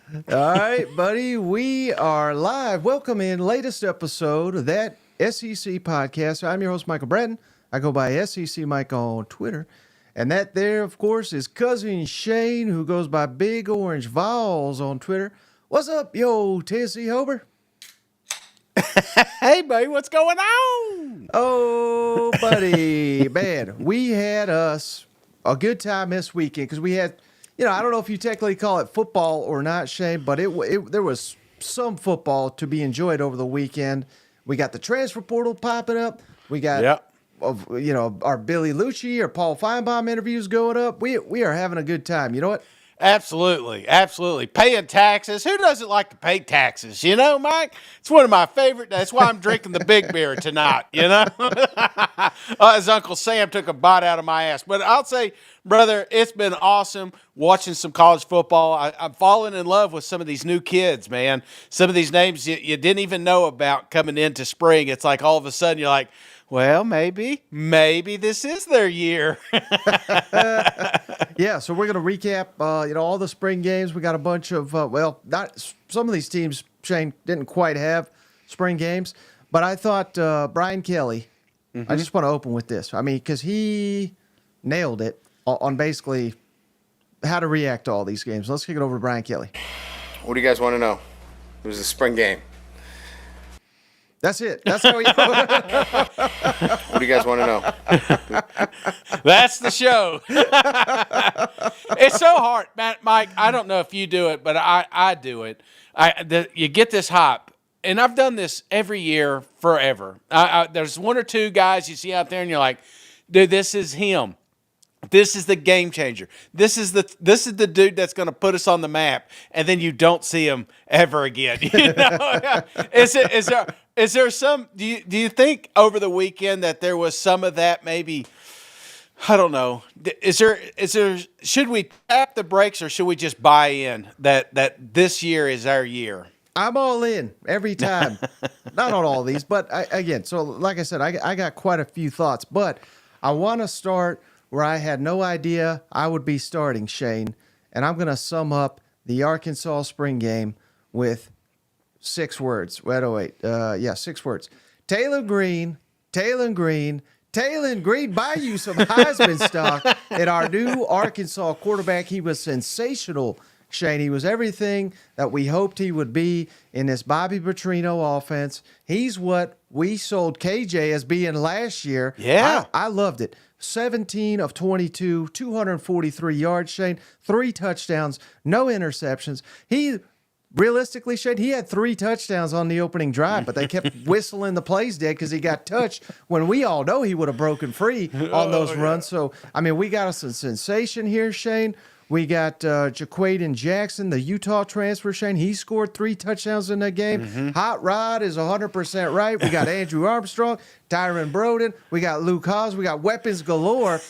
All right, buddy. We are live. Welcome in latest episode of that SEC podcast. I'm your host, Michael Bratton. I go by SEC Mike on Twitter. And that there, of course, is cousin Shane, who goes by Big Orange Vols on Twitter. What's up, yo, Tennessee Hober? Hey, buddy, what's going on? Oh, buddy. Man, we had us a good time this weekend because we had, I don't know if you technically call it football or not, Shane, but there was some football to be enjoyed over the weekend. We got the transfer portal popping up. We got, our Billy Lucci or Paul Feinbaum interviews going up. We are having a good time. You know what? Absolutely. Paying taxes. Who doesn't like to pay taxes? You know, Mike? It's one of my favorite. That's why I'm drinking the big beer tonight, as Uncle Sam took a bite out of my ass. But I'll say, brother, it's been awesome watching some college football. I'm falling in love with some of these new kids, man. Some of these names you didn't even know about coming into spring. It's like all of a sudden you're like, well, maybe this is their year. Yeah, so we're going to recap, all the spring games. We got a bunch of, not some of these teams, Shane, didn't quite have spring games. But I thought Brian Kelly, I just want to open with this. I mean, because he nailed it on basically how to react to all these games. Let's kick it over to Brian Kelly. What do you guys want to know? It was a spring game. That's it. That's how we. What do you guys want to know? That's the show. It's so hard, Mike. I don't know if you do it, but I do it. You get this hype, and I've done this every year forever. There's one or two guys you see out there, and you're like, dude, this is him. This is the game changer. This is the dude that's going to put us on the map, and then you don't see him ever again. Is there some? Do you think over the weekend that there was some of that? Maybe, I don't know. Is there? Should we tap the brakes or should we just buy in that this year is our year? I'm all in every time. Not on all these, but so like I said, I got quite a few thoughts, but I want to start where I had no idea I would be starting, Shane, and I'm going to sum up the Arkansas spring game with 6 words. 6 words. Taylor Green, buy you some Heisman stock in our new Arkansas quarterback. He was sensational, Shane. He was everything that we hoped he would be in this Bobby Petrino offense. He's what we sold KJ as being last year. Yeah. I loved it. 17 of 22, 243 yards, Shane, 3 touchdowns, no interceptions. Realistically, Shane, he had 3 touchdowns on the opening drive, but they kept whistling the plays dead because he got touched when we all know he would have broken free on those runs. So, I mean, we got us a sensation here, Shane. We got Jaquaden Jackson, the Utah transfer, Shane. He scored 3 touchdowns in that game. Hot Rod is 100% right. We got Andrew Armstrong, Tyron Broden. We got Luke Haas. We got weapons galore.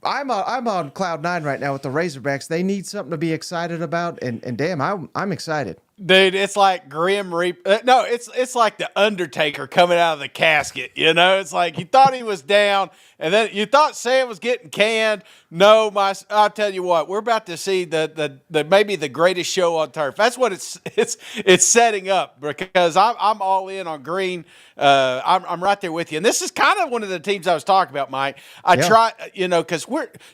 I'm on cloud 9 right now with the Razorbacks. They need something to be excited about, and damn, I'm excited. Dude, it's like Grim Reaper. No, it's like the Undertaker coming out of the casket. It's like you thought he was down, and then you thought Sam was getting canned. No, I'll tell you what, we're about to see the maybe the greatest show on turf. That's what it's setting up, because I'm all in on Green. I'm right there with you, and this is kind of one of the teams I was talking about, Mike. Because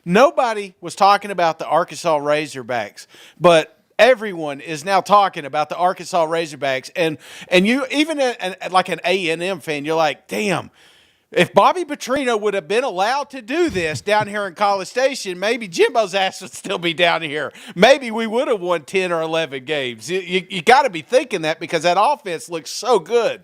nobody was talking about the Arkansas Razorbacks, but everyone is now talking about the Arkansas Razorbacks, and you even like an A&M fan, you're like, damn, if Bobby Petrino would have been allowed to do this down here in College Station, maybe Jimbo's ass would still be down here. Maybe we would have won 10 or 11 games. You got to be thinking that, because that offense looks so good.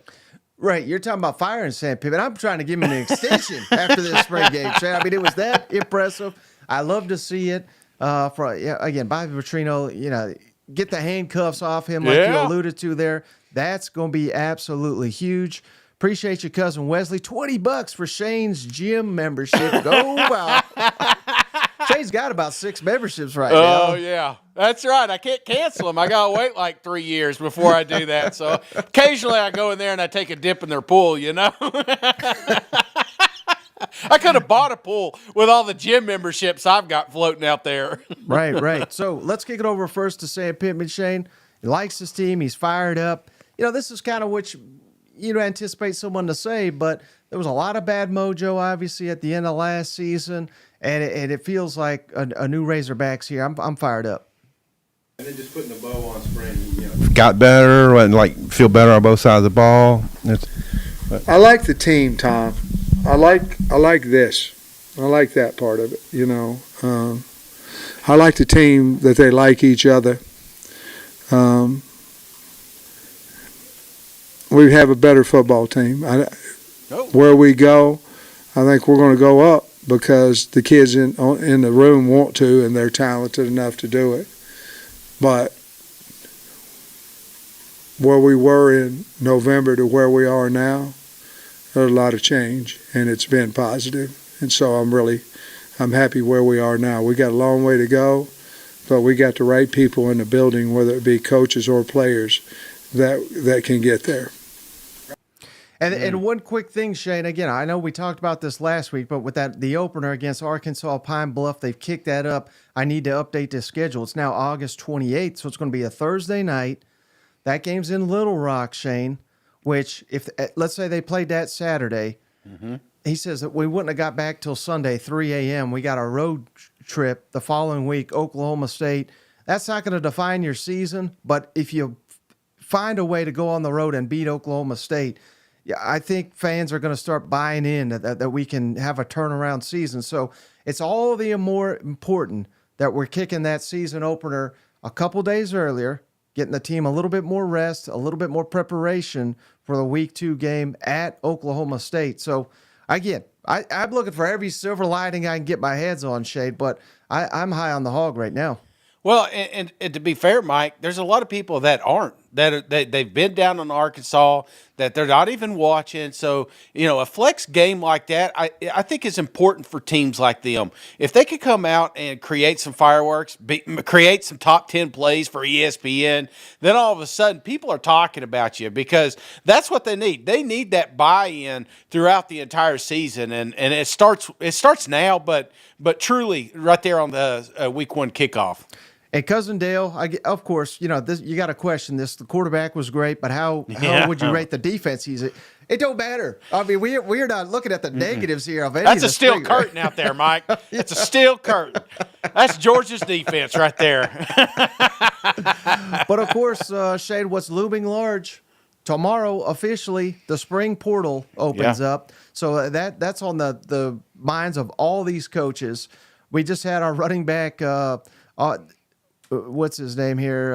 Right, you're talking about firing Sam Pittman. I'm trying to give him an extension after this spring game. I mean, it was that impressive. I love to see it. Again, Bobby Petrino, get the handcuffs off him like you alluded to there. That's going to be absolutely huge. Appreciate you, cousin Wesley. $20 for Shane's gym membership. Go wow. Shane's got about 6 memberships right now. Oh, yeah. That's right. I can't cancel them. I got to wait like 3 years before I do that. So occasionally I go in there and I take a dip in their pool, I could have bought a pool with all the gym memberships I've got floating out there. Right. So let's kick it over first to Sam Pittman, Shane. He likes his team. He's fired up. This is kind of what you'd anticipate someone to say, but there was a lot of bad mojo, obviously, at the end of last season, and it feels like a new Razorbacks here. I'm fired up. And then just putting the bow on spring, got better and feel better on both sides of the ball. I like the team, Tom. I like this. I like that part of it. I like the team that they like each other. We have a better football team. Where we go, I think we're going to go up because the kids in the room want to, and they're talented enough to do it. But where we were in November to where we are now, there's a lot of change, and it's been positive. And so I'm happy where we are now. We got a long way to go, but we got the right people in the building, whether it be coaches or players, that can get there. And one quick thing, Shane, again, I know we talked about this last week, but with the opener against Arkansas Pine Bluff, they've kicked that up. I need to update this schedule. It's now August 28th, so it's going to be a Thursday night. That game's in Little Rock, Shane, which if let's say they played that Saturday, he says that we wouldn't have got back till Sunday, 3 a.m. We got a road trip the following week, Oklahoma State. That's not going to define your season, but if you find a way to go on the road and beat Oklahoma State, yeah, I think fans are going to start buying in that we can have a turnaround season. So it's all the more important that we're kicking that season opener a couple days earlier, getting the team a little bit more rest, a little bit more preparation for the Week 2 game at Oklahoma State. So, again, I'm looking for every silver lining I can get my hands on, Shade, but I'm high on the hog right now. Well, and to be fair, Mike, there's a lot of people that aren't, they've been down in Arkansas, that they're not even watching. So, a flex game like that, I think is important for teams like them. If they could come out and create some fireworks, create some top 10 plays for ESPN, then all of a sudden people are talking about you because that's what they need. They need that buy-in throughout the entire season, and it starts now, but truly right there on the Week 1 kickoff. And Cousin Dale, of course, you got to question this. The quarterback was great, but how would you rate the defense? It don't matter. I mean, we're not looking at the negatives here of any. That's a steel curtain out there, Mike. It's a steel curtain. That's Georgia's defense right there. But of course, Shade, what's looming large tomorrow? Officially, the spring portal opens up, so that's on the minds of all these coaches. We just had our running back. What's his name here?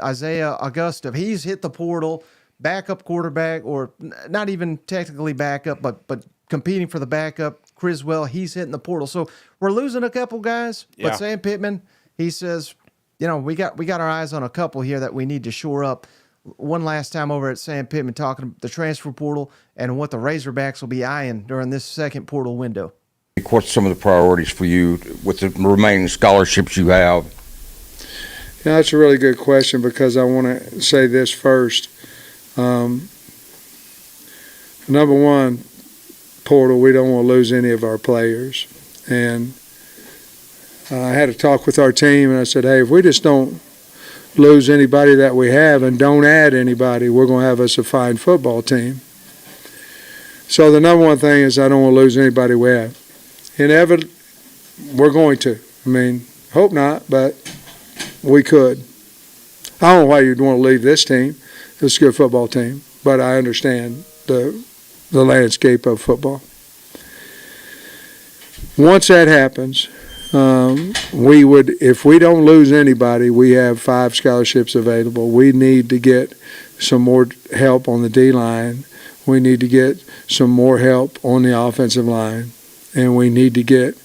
Isaiah Augusta. He's hit the portal, backup quarterback, or not even technically backup, but competing for the backup. Criswell, he's hitting the portal. So we're losing a couple guys. Yeah. But Sam Pittman, he says, we got our eyes on a couple here that we need to shore up. One last time over at Sam Pittman talking about the transfer portal and what the Razorbacks will be eyeing during this second portal window. What's some of the priorities for you with the remaining scholarships you have? Yeah, that's a really good question because I want to say this first. Number one, portal, we don't want to lose any of our players. And I had a talk with our team, and I said, hey, if we just don't lose anybody that we have and don't add anybody, we're going to have us a fine football team. So the number one thing is I don't want to lose anybody we have. Inevitably, we're going to. I mean, hope not, but we could. I don't know why you'd want to leave this team. It's a good football team, but I understand the landscape of football. Once that happens, we would, if we don't lose anybody, we have 5 scholarships available. We need to get some more help on the D-line. We need to get some more help on the offensive line, and we need to get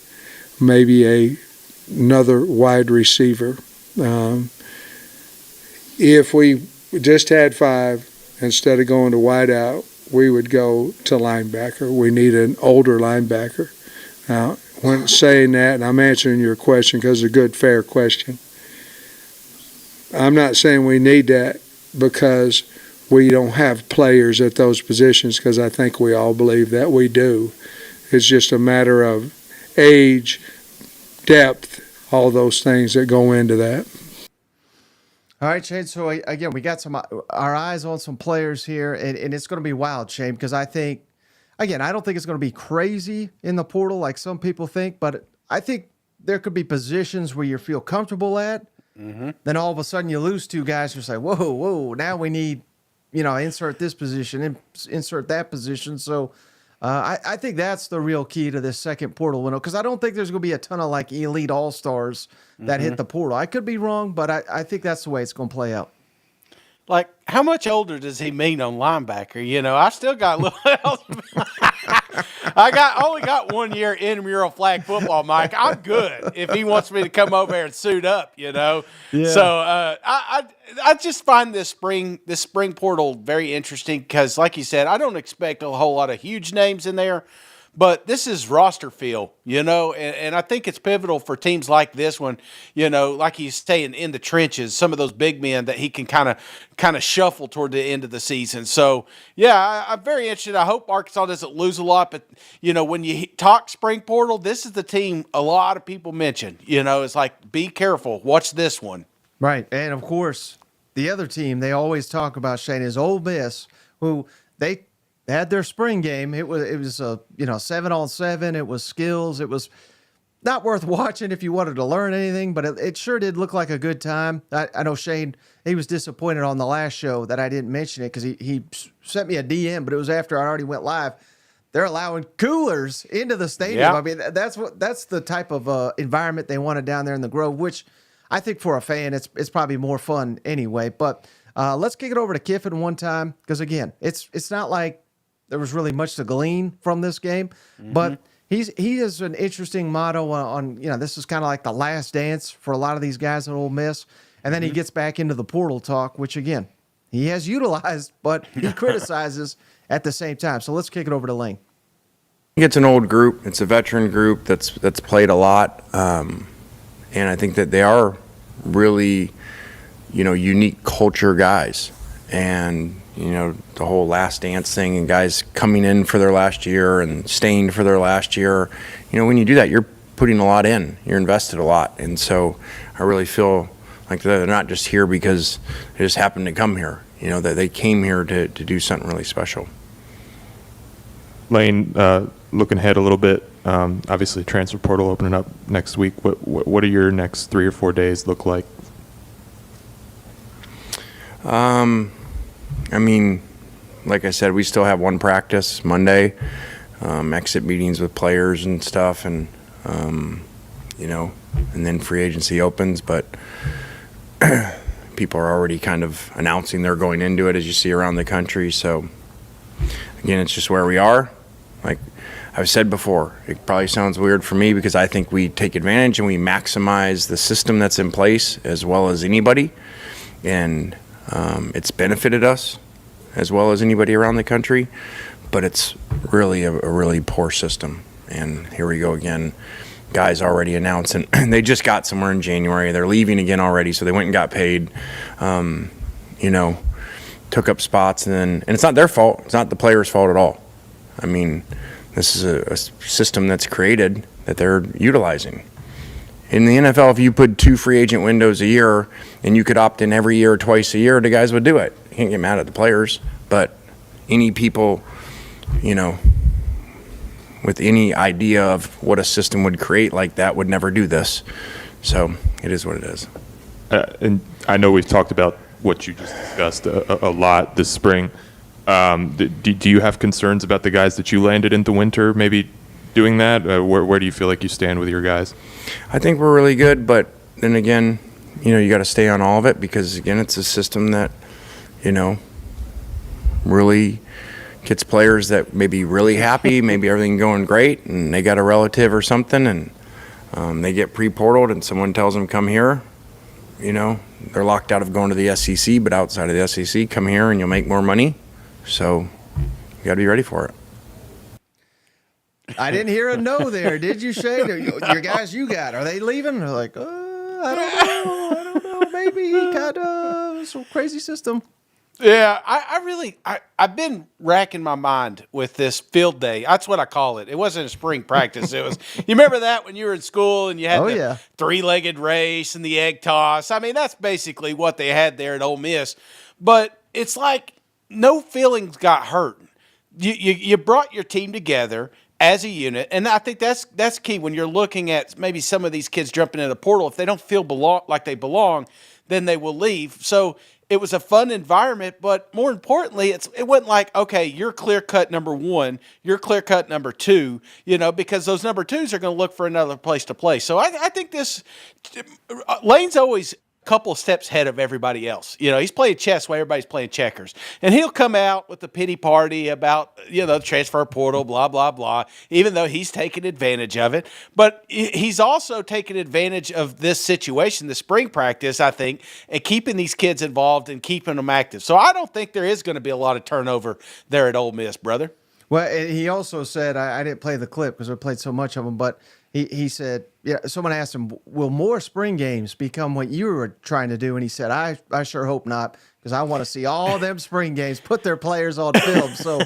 maybe another wide receiver. If we just had 5, instead of going to wide out, we would go to linebacker. We need an older linebacker. Now, when saying that, and I'm answering your question because it's a good, fair question, I'm not saying we need that because we don't have players at those positions, because I think we all believe that we do. It's just a matter of age, depth, all those things that go into that. All right, Shane. So again, we got our eyes on some players here, and it's going to be wild, Shane, because I think, again, I don't think it's going to be crazy in the portal like some people think, but I think there could be positions where you feel comfortable at. Mm-hmm. Then all of a sudden you lose two guys. You're like, whoa, now we need, insert this position, insert that position. So I think that's the real key to this second portal window, because I don't think there's going to be a ton of like elite all-stars that hit the portal. I could be wrong, but I think that's the way it's going to play out. Like, how much older does he mean on linebacker? I still got a little else. I only got 1 year intramural flag football, Mike. I'm good if he wants me to come over here and suit up, Yeah. So I just find this spring portal very interesting because, like you said, I don't expect a whole lot of huge names in there. But this is roster feel, and I think it's pivotal for teams like this one, like he's staying in the trenches, some of those big men that he can kind of shuffle toward the end of the season. So, yeah, I'm very interested. I hope Arkansas doesn't lose a lot. But, when you talk spring portal, this is the team a lot of people mention. It's like, be careful. Watch this one. Right. And, of course, the other team they always talk about, Shane, is Ole Miss, who they had their spring game. It was 7-on-7. It was skills. It was not worth watching if you wanted to learn anything, but it sure did look like a good time. I know Shane, he was disappointed on the last show that I didn't mention it because he sent me a DM, but it was after I already went live. They're allowing coolers into the stadium. Yeah. I mean, that's the type of environment they wanted down there in the Grove, which I think for a fan, it's probably more fun anyway. But let's kick it over to Kiffin one time because, again, it's not like there was really much to glean from this game, but he has an interesting motto on this is kind of like the last dance for a lot of these guys at Ole Miss, and then he gets back into the portal talk, which again he has utilized, but he criticizes at the same time. So let's kick it over to Lane. I think it's an old group. It's a veteran group that's played a lot, and I think that they are really unique culture guys, and the whole last dance thing and guys coming in for their last year and staying for their last year. When you do that, you're putting a lot in. You're invested a lot. And so I really feel like they're not just here because they just happened to come here. That they came here to do something really special. Lane, looking ahead a little bit, obviously transfer portal opening up next week. What are your next 3 or 4 days look like? Like I said, we still have one practice Monday, exit meetings with players and stuff, and and then free agency opens. But people are already kind of announcing they're going into it, as you see around the country. So again, it's just where we are. Like I've said before, it probably sounds weird for me because I think we take advantage and we maximize the system that's in place as well as anybody, and it's benefited us as well as anybody around the country, but it's really a really poor system. And here we go again. Guys already announcing they just got somewhere in January. They're leaving again already, so they went and got paid. Took up spots, and it's not their fault. It's not the players' fault at all. I mean, this is a system that's created that they're utilizing. In the NFL, if you put 2 free agent windows a year and you could opt in every year, twice a year, the guys would do it. You can't get mad at the players, but any people, with any idea of what a system would create like that would never do this. So it is what it is. And I know we've talked about what you just discussed a lot this spring. Do you have concerns about the guys that you landed in the winter maybe doing that? Where do you feel like you stand with your guys? I think we're really good, but then again, you got to stay on all of it because, again, it's a system that, really gets players that may be really happy, maybe everything going great, and they got a relative or something, and they get pre-portaled and someone tells them, come here, they're locked out of going to the SEC, but outside of the SEC, come here and you'll make more money. So you got to be ready for it. I didn't hear a no there, did you, Shane? Your guys you got, are they leaving? They're like, I don't know, maybe he got some crazy system. Yeah, I've been racking my mind with this field day. That's what I call it. It wasn't a spring practice. It was, you remember that when you were in school and you had the three-legged race and the egg toss? I mean, that's basically what they had there at Ole Miss. But it's like no feelings got hurt. You brought your team together as a unit, and I think that's key when you're looking at maybe some of these kids jumping in the portal. If they don't feel like they belong, then they will leave. So it was a fun environment, but more importantly, it wasn't like, okay, you're clear-cut number one, you're clear-cut number two, because those number twos are going to look for another place to play. So I think Lane's always couple of steps ahead of everybody else. He's playing chess while everybody's playing checkers. And he'll come out with the pity party about, the transfer portal, blah, blah, blah, even though he's taking advantage of it. But he's also taking advantage of this situation, the spring practice, I think, and keeping these kids involved and keeping them active. So I don't think there is going to be a lot of turnover there at Ole Miss, brother. Well, he also said, I didn't play the clip because I played so much of them, but he said, someone asked him, will more spring games become what you were trying to do? And he said, I sure hope not, because I want to see all them spring games put their players on film. So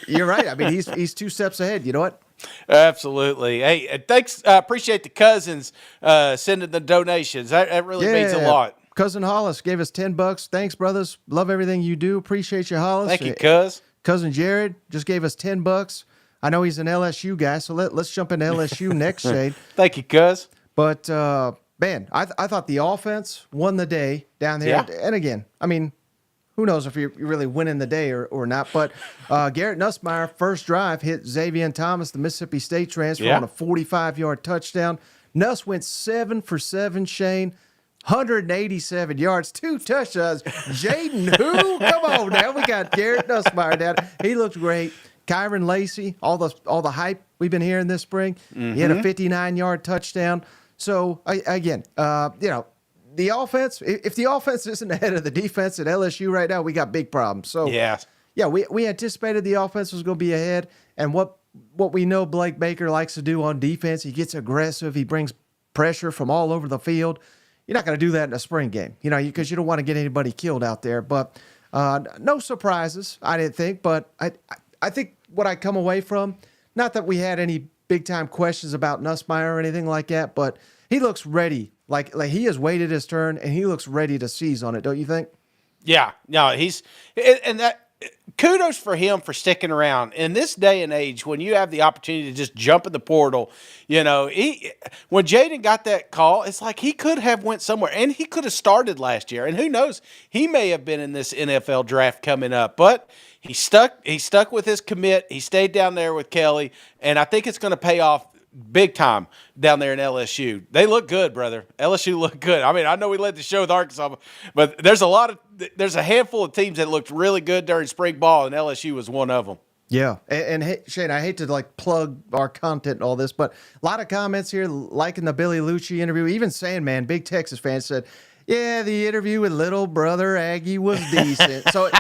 you're right. I mean, he's 2 steps ahead. You know what? Absolutely. Hey, thanks. I appreciate the cousins sending the donations. That really means a lot. Cousin Hollis gave us $10. Thanks, brothers. Love everything you do. Appreciate you, Hollis. Thank you, cuz. Cousin Jared just gave us $10. I know he's an LSU guy, so let's jump into LSU next, Shade. Thank you, cuz. But, man, I thought the offense won the day down there. Yeah. And again, I mean, who knows if you're really winning the day or not. But Garrett Nussmeier, first drive, hit Xavier Thomas, the Mississippi State transfer, on a 45-yard touchdown. Nuss went 7 for 7, Shane. 187 yards, 2 touchdowns. Jaden who? Come on now. We got Garrett Nussmeier down. He looked great. Kyron Lacey, all the hype we've been hearing this spring. Mm-hmm. He had a 59-yard touchdown. So, again, the offense, if the offense isn't ahead of the defense at LSU right now, we got big problems. So, we anticipated the offense was going to be ahead. And what we know Blake Baker likes to do on defense, he gets aggressive. He brings pressure from all over the field. You're not going to do that in a spring game, because you don't want to get anybody killed out there. But no surprises, I didn't think. But I think what I come away from, not that we had any big-time questions about Nussmeier or anything like that, but he looks ready. Like he has waited his turn, and he looks ready to seize on it, don't you think? Yeah. No, kudos for him for sticking around. In this day and age, when you have the opportunity to just jump in the portal, when Jaden got that call, it's like he could have went somewhere, and he could have started last year. And who knows, he may have been in this NFL draft coming up. But he stuck with his commit. He stayed down there with Kelly, and I think it's going to pay off big time down there in LSU. They look good, brother. LSU look good. I mean, I know we led the show with Arkansas, but there's a handful of teams that looked really good during spring ball, and LSU was one of them. Yeah, and hey, Shane, I hate to plug our content and all this, but a lot of comments here liking the Billy Lucci interview. Even Sandman, big Texas fan, said, yeah, the interview with little brother Aggie was decent. So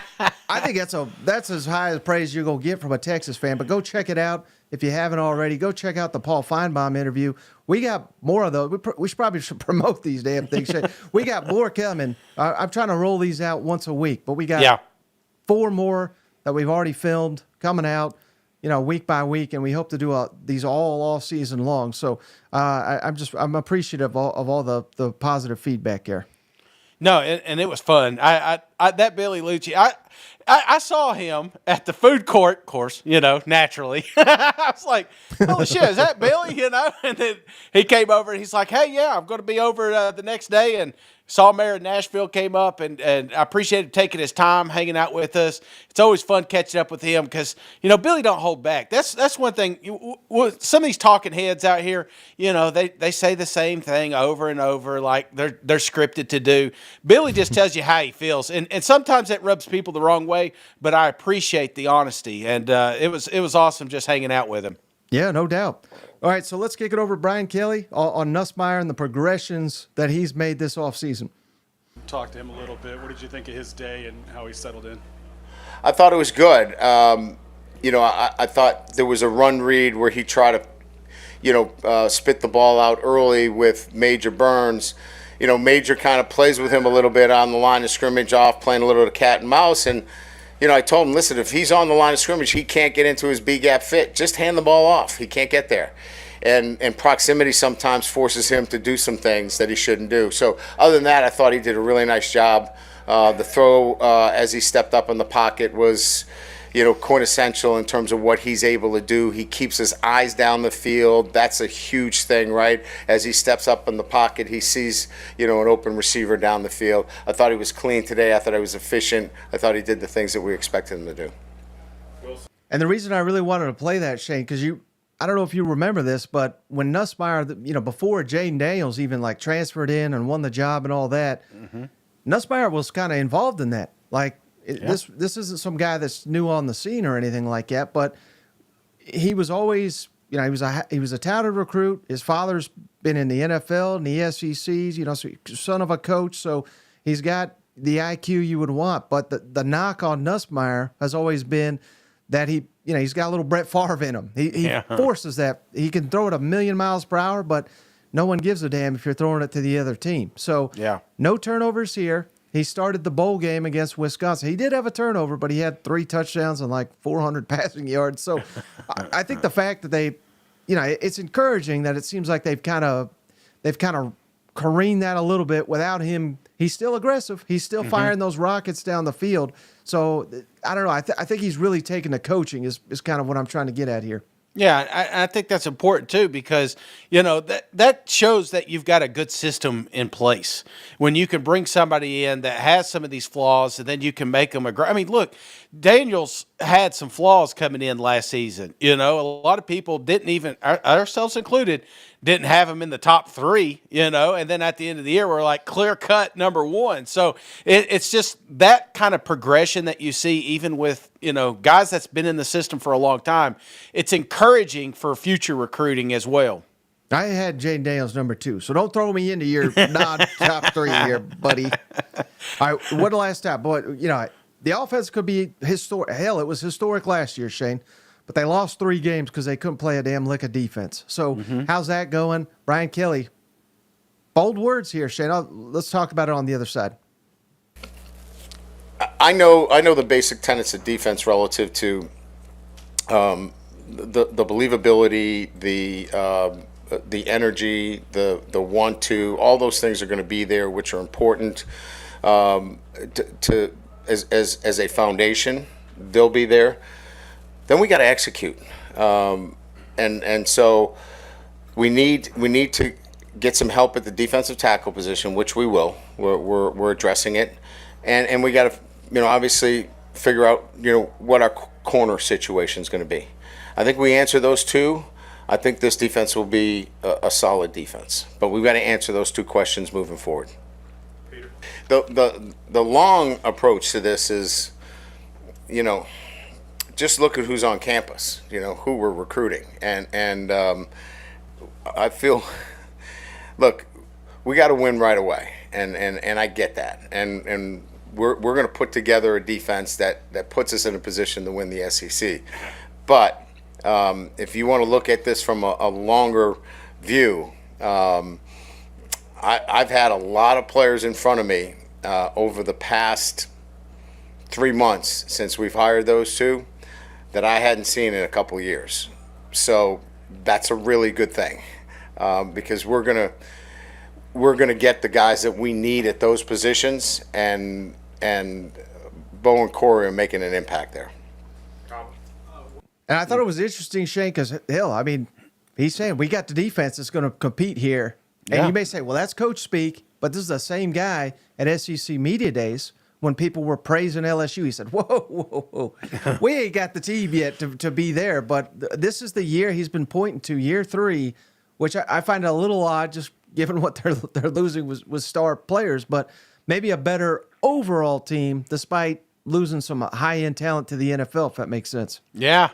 I think that's as high as praise you're going to get from a Texas fan. But go check it out if you haven't already. Go check out the Paul Feinbaum interview. We got more of those. We probably should promote these damn things. We got more coming. I'm trying to roll these out once a week, but we got 4 more that we've already filmed coming out, week by week, and we hope to do these all season long. So I'm appreciative of all the positive feedback there. No, and it was fun. I that Billy Lucci, I saw him at the food court, of course, naturally. I was like, holy shit, is that Billy? And then he came over and he's like, hey, yeah, I'm going to be over the next day. And saw Mayor of Nashville came up, and I appreciated taking his time hanging out with us. It's always fun catching up with him because, Billy don't hold back. That's one thing. Some of these talking heads out here, they say the same thing over and over like they're scripted to do. Billy just tells you how he feels, and sometimes that rubs people the wrong way, but I appreciate the honesty, and it was awesome just hanging out with him. Yeah, no doubt. All right, so let's kick it over to Brian Kelly on Nussmeier and the progressions that he's made this offseason. Talk to him a little bit. What did you think of his day and how he settled in? I thought it was good. I thought there was a run read where he tried to, spit the ball out early with Major Burns. Major kind of plays with him a little bit on the line of scrimmage, off playing a little bit of cat and mouse. And, I told him, listen, if he's on the line of scrimmage, he can't get into his B-gap fit. Just hand the ball off. He can't get there. And proximity sometimes forces him to do some things that he shouldn't do. So other than that, I thought he did a really nice job. The throw as he stepped up in the pocket was, quintessential in terms of what he's able to do. He keeps his eyes down the field. That's a huge thing, right? As he steps up in the pocket, he sees, an open receiver down the field. I thought he was clean today. I thought he was efficient. I thought he did the things that we expected him to do. And the reason I really wanted to play that, Shane, because I don't know if you remember this, but when Nussmeier, before Jaden Daniels even like transferred in and won the job and all that, Nussmeier was kind of involved in that. Like, this isn't some guy that's new on the scene or anything like that, but he was always, he was a touted recruit. His father's been in the NFL and the SECs, son of a coach, so he's got the IQ you would want. But the knock on Nussmeier has always been that he's got a little Brett Favre in him. He forces that. He can throw it 1,000,000 miles per hour, but no one gives a damn if you're throwing it to the other team. So no turnovers here. He started the bowl game against Wisconsin. He did have a turnover, but he had 3 touchdowns and like 400 passing yards. So I think the fact that they, it's encouraging that it seems like they've kind of careened that a little bit without him. He's still aggressive. He's still firing those rockets down the field. So I don't know. I think he's really taking the coaching is kind of what I'm trying to get at here. Yeah, I think that's important too because, that shows that you've got a good system in place. When you can bring somebody in that has some of these flaws and then you can make them I mean, look, Daniels had some flaws coming in last season. A lot of people didn't even, ourselves included, didn't have him in the top 3, and then at the end of the year, we're like clear cut number 1. So it's just that kind of progression that you see even with, guys that's been in the system for a long time. It's encouraging for future recruiting as well. I had Jaden Daniels number 2, so don't throw me into your non-top 3 here, buddy. All right, what the last time? Boy, the offense could be historic. Hell, it was historic last year, Shane. But they lost 3 games because they couldn't play a damn lick of defense. So how's that going? Brian Kelly, bold words here, Shane. Let's talk about it on the other side. I know the basic tenets of defense relative to the believability, the energy, the want to. All those things are going to be there, which are important to as a foundation. They'll be there. Then we got to execute, and so we need to get some help at the defensive tackle position, which we will. We're addressing it, and we got to obviously figure out what our corner situation is going to be. I think we answer those 2. I think this defense will be a solid defense, but we've got to answer those 2 questions moving forward. Peter. The long approach to this is, just look at who's on campus, who we're recruiting. And I feel, look, we got to win right away. And I get that. And we're going to put together a defense that puts us in a position to win the SEC. But if you want to look at this from a longer view, I've had a lot of players in front of me over the past 3 months since we've hired those 2 that I hadn't seen in a couple of years. So that's a really good thing because we're gonna get the guys that we need at those positions, and Bo and Corey are making an impact there. And I thought it was interesting, Shane, because he's saying we got the defense that's going to compete here. And you may say, well, that's coach speak, but this is the same guy at SEC Media Days. When people were praising LSU, he said, whoa. We ain't got the team yet to be there. But this is the year he's been pointing to, year 3, which I find it a little odd just given what they're losing with star players. But maybe a better overall team despite losing some high-end talent to the NFL, if that makes sense. Yeah.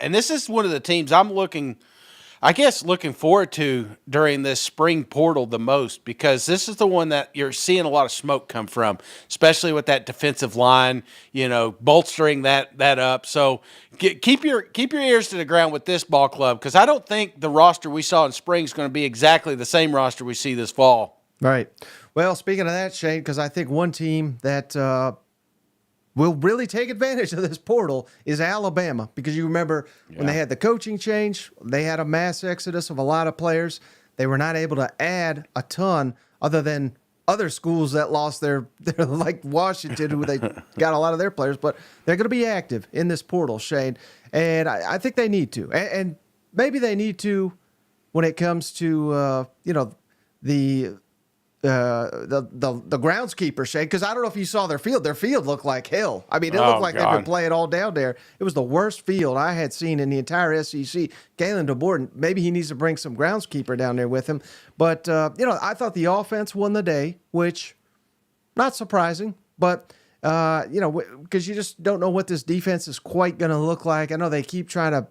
And this is one of the teams I'm looking forward to during this spring portal the most, because this is the one that you're seeing a lot of smoke come from, especially with that defensive line, bolstering that up. So keep your ears to the ground with this ball club, because I don't think the roster we saw in spring is going to be exactly the same roster we see this fall. Right. Well, speaking of that, Shane, because I think one team that will really take advantage of this portal is Alabama, because you remember when they had the coaching change, they had a mass exodus of a lot of players. They were not able to add a ton other than other schools that lost their like Washington, who they got a lot of their players, but they're going to be active in this portal, Shane. And I think they need to. And maybe they need to when it comes to, the groundskeeper, Shane, because I don't know if you saw their field. Their field looked like hell. I mean, it looked like they've been playing all down there. It was the worst field I had seen in the entire SEC. Kalen DeBoer, maybe he needs to bring some groundskeeper down there with him. But, I thought the offense won the day, which, not surprising. But, because you just don't know what this defense is quite going to look like. I know they keep trying to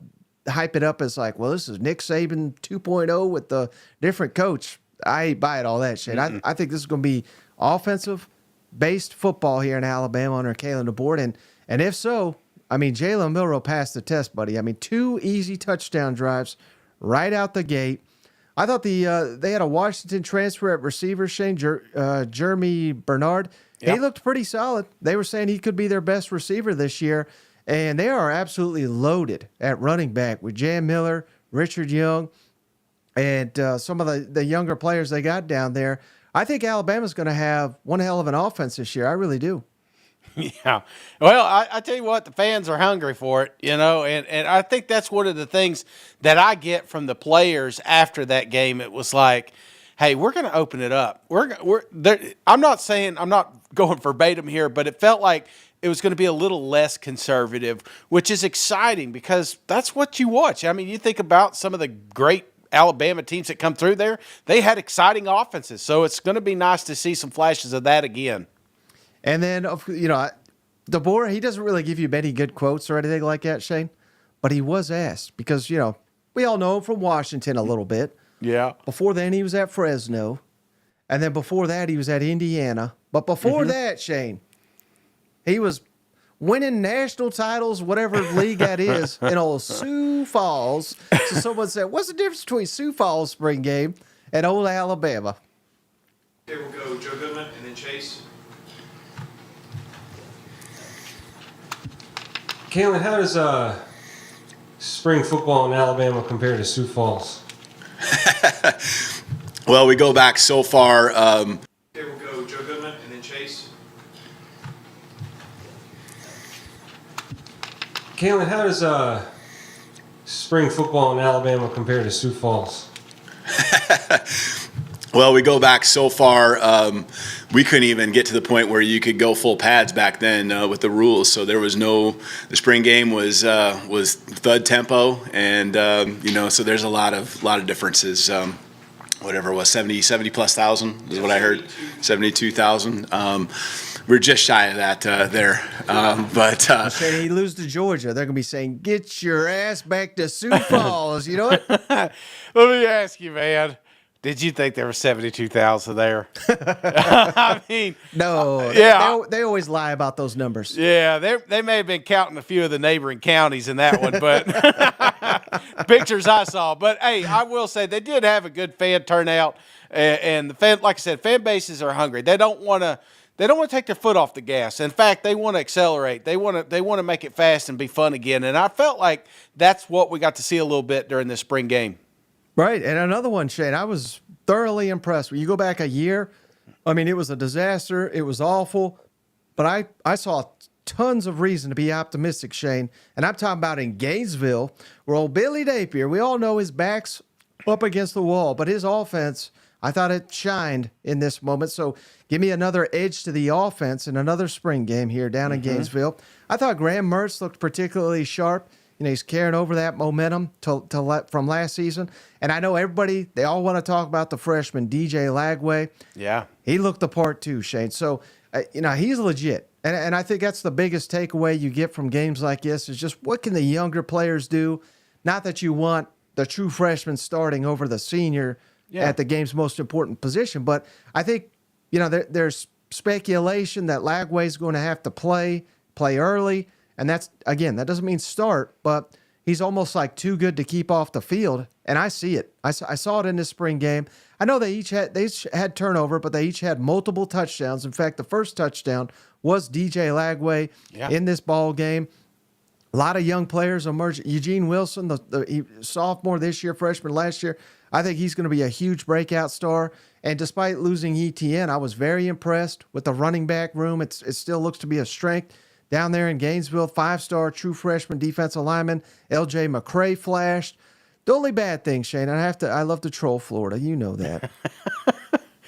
hype it up as like, well, this is Nick Saban 2.0 with the different coach. I ain't buying all that shit. I think this is going to be offensive-based football here in Alabama under Kalen DeBoer. And if so, I mean, Jalen Milroe passed the test, buddy. I mean, 2 easy touchdown drives right out the gate. I thought they had a Washington transfer at receiver, Shane, Jeremy Bernard. He looked pretty solid. They were saying he could be their best receiver this year. And they are absolutely loaded at running back with Jan Miller, Richard Young, and some of the younger players they got down there. I think Alabama's going to have one hell of an offense this year. I really do. Yeah. Well, I tell you what, the fans are hungry for it, and I think that's one of the things that I get from the players after that game. It was like, hey, we're going to open it up. I'm not saying, I'm not going verbatim here, but it felt like it was going to be a little less conservative, which is exciting because that's what you watch. I mean, you think about some of the great Alabama teams that come through there, they had exciting offenses. So it's going to be nice to see some flashes of that again. And then, DeBoer, he doesn't really give you many good quotes or anything like that, Shane, but he was asked because, we all know him from Washington a little bit. Yeah. Before then, he was at Fresno. And then before that, he was at Indiana. But before that, Shane, he was winning national titles, whatever league that is, in old Sioux Falls. So someone said, what's the difference between Sioux Falls spring game and old Alabama? Okay, we'll go Joe Goodman and then Chase. Kalen, how does spring football in Alabama compare to Sioux Falls? Well, we go back so far. Okay, we'll go Joe Goodman and then Chase. Kalen, how does spring football in Alabama compare to Sioux Falls? Well, we go back so far. We couldn't even get to the point where you could go full pads back then with the rules. So there was the spring game was thud tempo, and so there's a lot of differences. Whatever it was, 70 plus thousand is what I heard, 72,000. We're just shy of that there. But Shane, he lose to Georgia, they're going to be saying, get your ass back to Sioux Falls. You know what? Let me ask you, man. Did you think there were 72,000 there? I mean, no. Yeah, they always lie about those numbers. Yeah, they may have been counting a few of the neighboring counties in that one, but pictures I saw. But hey, I will say they did have a good fan turnout, and the fan, like I said, fan bases are hungry. They don't want to take their foot off the gas. In fact, they want to accelerate. They want to make it fast and be fun again. And I felt like that's what we got to see a little bit during this spring game. Right, and another one, Shane, I was thoroughly impressed. When you go back a year, I mean, it was a disaster. It was awful. But I saw tons of reason to be optimistic, Shane. And I'm talking about in Gainesville, where old Billy Napier, we all know his back's up against the wall, but his offense, I thought it shined in this moment. So give me another edge to the offense in another spring game here down in Gainesville. I thought Graham Mertz looked particularly sharp. He's carrying over that momentum from last season. And I know everybody, they all want to talk about the freshman, DJ Lagway. Yeah. He looked the part too, Shane. So, he's legit. And I think that's the biggest takeaway you get from games like this is just what can the younger players do? Not that you want the true freshman starting over the senior at the game's most important position. But I think, there's speculation that Lagway's going to have to play early. And that's, again, that doesn't mean start, but he's almost like too good to keep off the field, and I see it. I saw it in this spring game. I know they each had turnover, but they each had multiple touchdowns. In fact, the first touchdown was DJ Lagway in this ball game. A lot of young players emerged. Eugene Wilson, the sophomore this year, freshman last year. I think he's going to be a huge breakout star. And despite losing ETN, I was very impressed with the running back room. It still looks to be a strength. Down there in Gainesville, 5-star true freshman defensive lineman L.J. McCray flashed. The only bad thing, Shane, I love to troll Florida. You know that.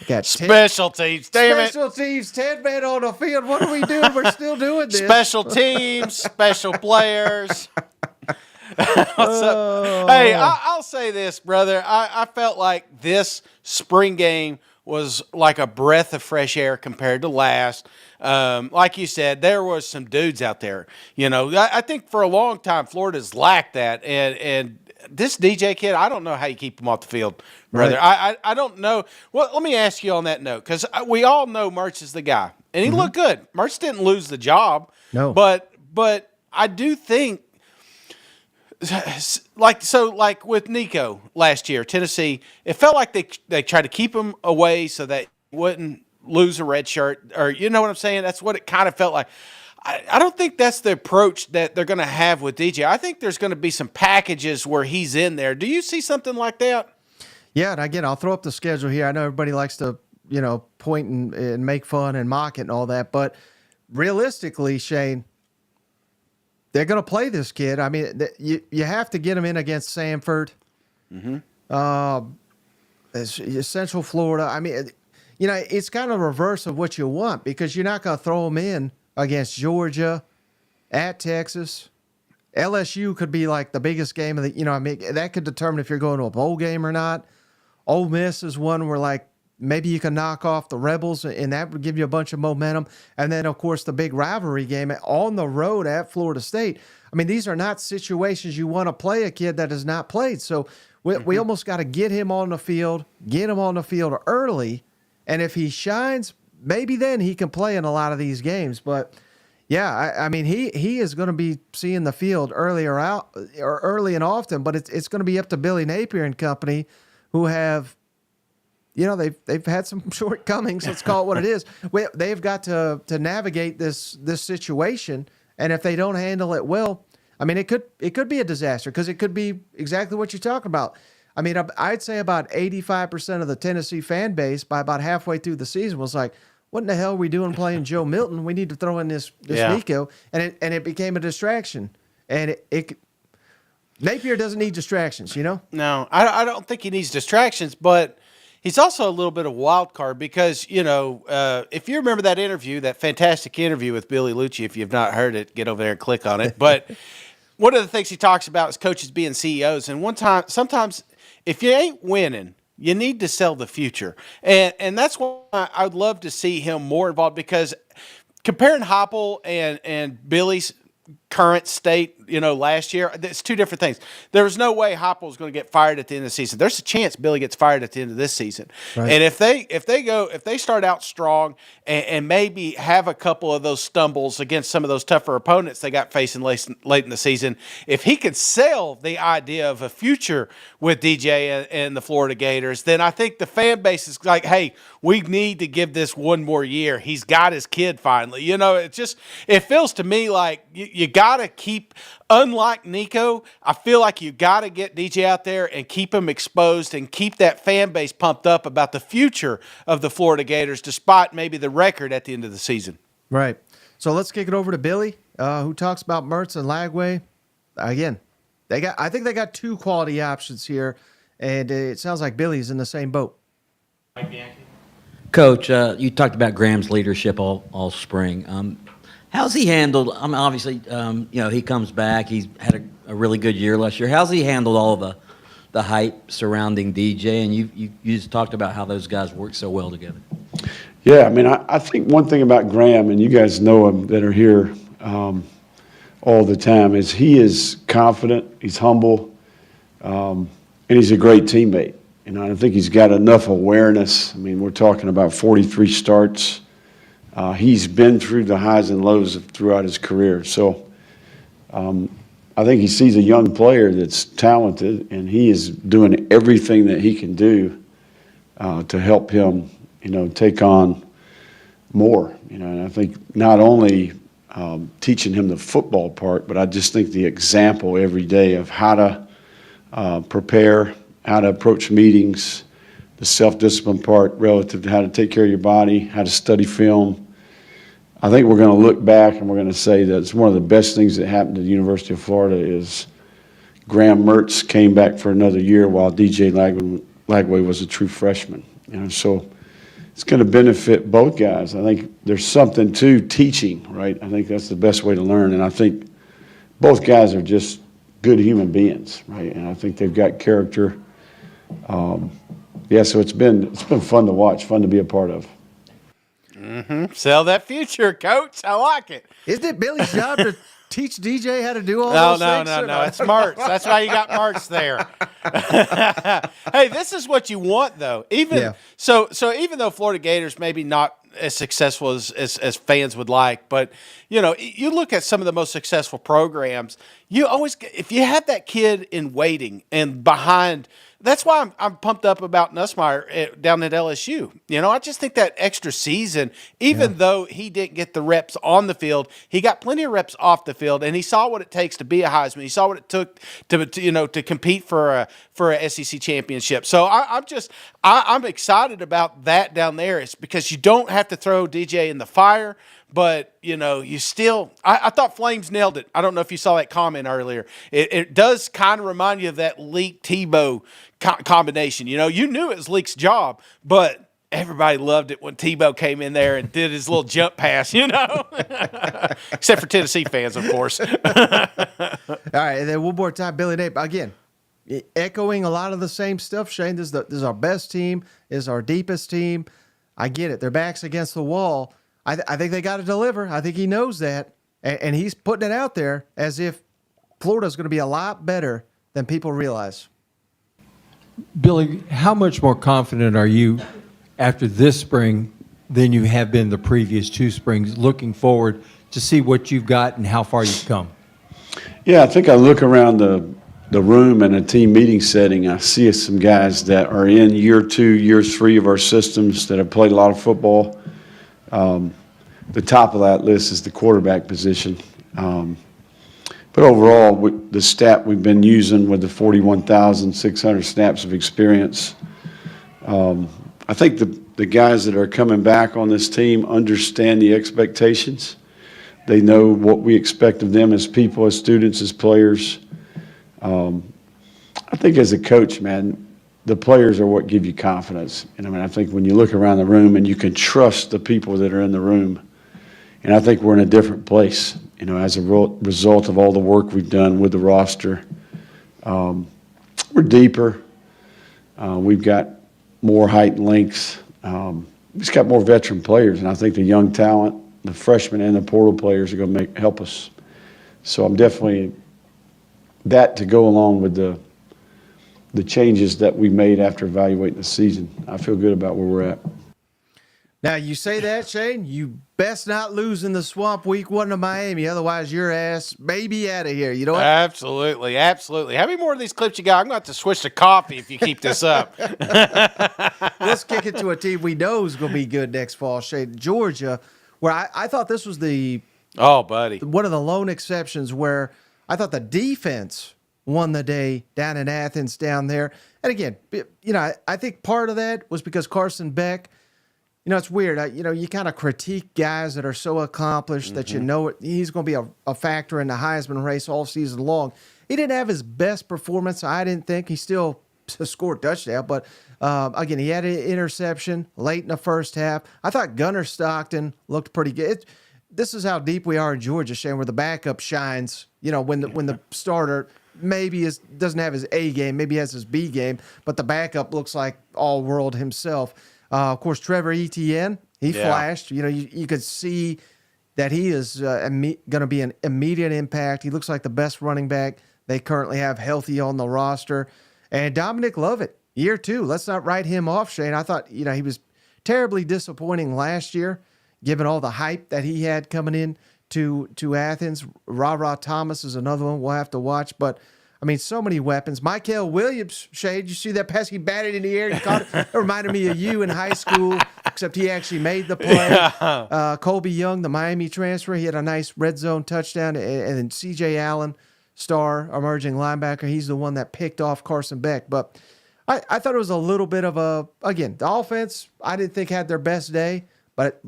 Got special teams, damn it. Special teams, 10 men on the field. What are we doing? We're still doing this. Special teams, special players. What's up? Hey, I'll say this, brother. I felt like this spring game was like a breath of fresh air compared to last. Like you said, there was some dudes out there. You know, I think for a long time Florida's lacked that, and this DJ kid, I don't know how you keep him off the field, brother. Right. I don't know. Well, let me ask you on that note, because we all know Mertz is the guy, and he looked good. Mertz didn't lose the job. No. But I do think, like with Nico last year, Tennessee, it felt like they tried to keep him away so that he wouldn't lose a red shirt, or you know what I'm saying? That's what it kind of felt like. I don't think that's the approach that they're going to have with DJ. I think there's going to be some packages where he's in there. Do you see something like that? Yeah, and again, I'll throw up the schedule here. I know everybody likes to, point and make fun and mock it and all that, but realistically, Shane, they're going to play this kid. I mean, you have to get him in against Samford, Central Florida. I mean, it's kind of reverse of what you want, because you're not going to throw him in against Georgia, at Texas. LSU could be like the biggest game of the, that could determine if you're going to a bowl game or not. Ole Miss is one where, like, maybe you can knock off the Rebels, and that would give you a bunch of momentum. And then, of course, the big rivalry game on the road at Florida State. I mean, these are not situations you want to play a kid that has not played. So we almost got to get him on the field early. And if he shines, maybe then he can play in a lot of these games. But, yeah, I mean, he is going to be seeing the field early and often, but it's going to be up to Billy Napier and company, who have, they've had some shortcomings. Let's call it what it is. They've got to navigate this situation, and if they don't handle it well, I mean, it could be a disaster, because it could be exactly what you're talking about. I mean, I'd say about 85% of the Tennessee fan base by about halfway through the season was like, what in the hell are we doing playing Joe Milton? We need to throw in this Nico. And it became a distraction. And Napier doesn't need distractions, No, I don't think he needs distractions, but he's also a little bit of a wild card, because, if you remember that interview, that fantastic interview with Billy Lucci, if you've not heard it, get over there and click on it. But one of the things he talks about is coaches being CEOs. And sometimes if you ain't winning, you need to sell the future. And that's why I'd love to see him more involved, because comparing Heupel and Billy's current state, last year, it's two different things. There's no way Heupel is going to get fired at the end of the season. There's a chance Billy gets fired at the end of this season. Right. And if they start out strong and maybe have a couple of those stumbles against some of those tougher opponents they got facing late in the season, if he could sell the idea of a future with DJ and the Florida Gators, then I think the fan base is like, hey, we need to give this one more year. He's got his kid finally. It feels to me like you got to keep, unlike Nico, I feel like you got to get DJ out there and keep him exposed and keep that fan base pumped up about the future of the Florida Gators, despite maybe the record at the end of the season. Right. So let's kick it over to Billy, who talks about Mertz and Lagway. Again, I think they got two quality options here, and it sounds like Billy's in the same boat. Coach, you talked about Graham's leadership all spring. How's he handled? I mean, obviously, he comes back. He's had a really good year last year. How's he handled all the hype surrounding DJ? And you just talked about how those guys work so well together. Yeah, I mean, I think one thing about Graham, and you guys know him that are here all the time, is he is confident, he's humble, and he's a great teammate. I think he's got enough awareness. I mean, we're talking about 43 starts. He's been through the highs and lows throughout his career. So I think he sees a young player that's talented, and he is doing everything that he can do to help him, take on more. And I think not only teaching him the football part, but I just think the example every day of how to prepare, how to approach meetings, the self-discipline part relative to how to take care of your body, how to study film. I think we're going to look back and we're going to say that it's one of the best things that happened to the University of Florida is Graham Mertz came back for another year while DJ Lagway was a true freshman. So it's going to benefit both guys. I think there's something to teaching, right? I think that's the best way to learn. And I think both guys are just good human beings, right? And I think they've got character. So it's been fun to watch, fun to be a part of. Sell that future, Coach. I like it. Isn't it Billy's job to teach DJ how to do all those things? No. It's Mertz. That's why you got Mertz there. Hey, this is what you want, though. So even though Florida Gators maybe not as successful as fans would like, but you look at some of the most successful programs. You always, if you have that kid in waiting and behind. That's why I'm pumped up about Nussmeier down at LSU. I just think that extra season, even though he didn't get the reps on the field, he got plenty of reps off the field, and he saw what it takes to be a Heisman. He saw what it took to compete for a SEC championship. So I'm excited about that down there. It's because you don't have to throw DJ in the fire. But, you still – I thought Flames nailed it. I don't know if you saw that comment earlier. It does kind of remind you of that Leak-Tebow combination. You knew it was Leak's job, but everybody loved it when Tebow came in there and did his little jump pass, Except for Tennessee fans, of course. All right, and then one more time, Billy Napier. Again, echoing a lot of the same stuff, Shane. This is our best team. This is our deepest team. I get it. Their back's against the wall. I think they got to deliver. I think he knows that, and he's putting it out there as if Florida's going to be a lot better than people realize. Billy, how much more confident are you after this spring than you have been the previous two springs, looking forward to see what you've got and how far you've come? Yeah, I think I look around the room in a team meeting setting. I see some guys that are in year 2, year 3 of our systems that have played a lot of football. The top of that list is the quarterback position. But overall, the stat we've been using with the 41,600 snaps of experience, I think the guys that are coming back on this team understand the expectations. They know what we expect of them as people, as students, as players. I think as a coach, man, the players are what give you confidence. I think when you look around the room and you can trust the people that are in the room, and I think we're in a different place, as a result of all the work we've done with the roster. We're deeper. We've got more height and length. We've just got more veteran players, and I think the young talent, the freshmen and the portal players are going to help us. So I'm definitely that to go along with the changes that we made after evaluating the season. I feel good about where we're at. Now, you say that, Shane, you best not lose in the swamp week 1 to Miami. Otherwise, your ass may be out of here. You know what? Absolutely. How many more of these clips you got? I'm going to have to switch to coffee if you keep this up. Let's kick it to a team we know is going to be good next fall, Shane. Georgia, where I thought this was one of the lone exceptions where I thought the defense won the day down in Athens down there. And again, I think part of that was because Carson Beck, it's weird. You kind of critique guys that are so accomplished that he's going to be a factor in the Heisman race all season long. He didn't have his best performance, I didn't think. He still scored a touchdown, but again, he had an interception late in the first half. I thought Gunnar Stockton looked pretty good. This is how deep we are in Georgia, Shane, where the backup shines. When the starter maybe doesn't have his A game, maybe has his B game, but the backup looks like all world himself. Of course, Trevor Etienne, he flashed. You could see that he is going to be an immediate impact. He looks like the best running back they currently have healthy on the roster. And Dominic Lovett, year 2. Let's not write him off, Shane. I thought, he was terribly disappointing last year, given all the hype that he had coming in to Athens. Ra Thomas is another one we'll have to watch. But, I mean, so many weapons. Michael Williams, Shade, you see that pass? He batted in the air. He caught it. It reminded me of you in high school, except he actually made the play. Colby Young, the Miami transfer, he had a nice red zone touchdown. And then C.J. Allen, star emerging linebacker, he's the one that picked off Carson Beck. But I thought it was a little bit of again, the offense I didn't think had their best day, but